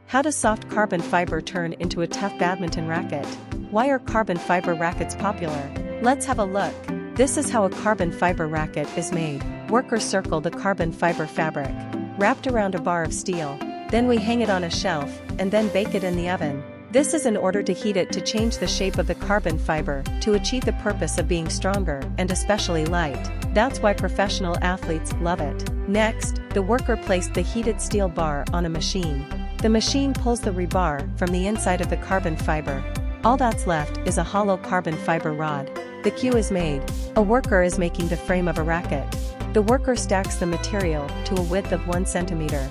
How does soft carbon fiber turn into a tough badminton racket? Why are carbon fiber rackets popular? Let's have a look. This is how a carbon fiber racket is made. Workers circle the carbon fiber fabric, wrapped around a bar of steel. Then we hang it on a shelf, and then bake it in the oven. This is in order to heat it to change the shape of the carbon fiber to achieve the purpose of being stronger and especially light. That's why professional athletes love it. Next, the worker placed the heated steel bar on a machine. The machine pulls the rebar from the inside of the carbon fiber. All that's left is a hollow carbon fiber rod. The cue is made. A worker is making the frame of a racket. The worker stacks the material to a width of 1 centimeter.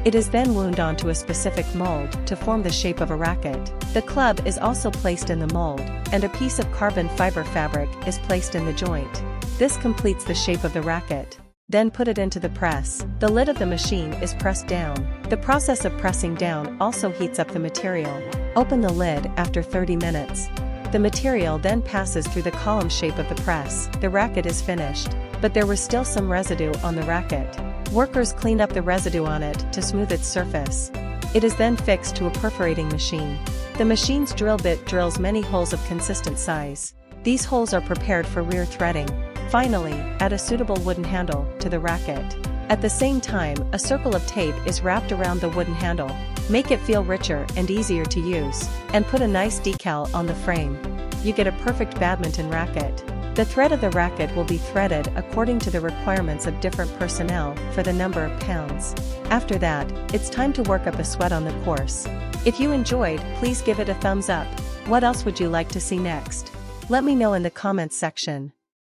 It is then wound onto a specific mold to form the shape of a racket. The club is also placed in the mold, and a piece of carbon fiber fabric is placed in the joint. This completes the shape of the racket. Then put it into the press. The lid of the machine is pressed down. The process of pressing down also heats up the material. Open the lid after 30 minutes. The material then passes through the column shape of the press. The racket is finished, but there was still some residue on the racket. Workers clean up the residue on it to smooth its surface. It is then fixed to a perforating machine. The machine's drill bit drills many holes of consistent size. These holes are prepared for rear threading. Finally, add a suitable wooden handle to the racket. At the same time, a circle of tape is wrapped around the wooden handle. Make it feel richer and easier to use, and put a nice decal on the frame. You get a perfect badminton racket. The thread of the racket will be threaded according to the requirements of different personnel for the number of pounds. After that, it's time to work up a sweat on the course. If you enjoyed, please give it a thumbs up. What else would you like to see next? Let me know in the comments section.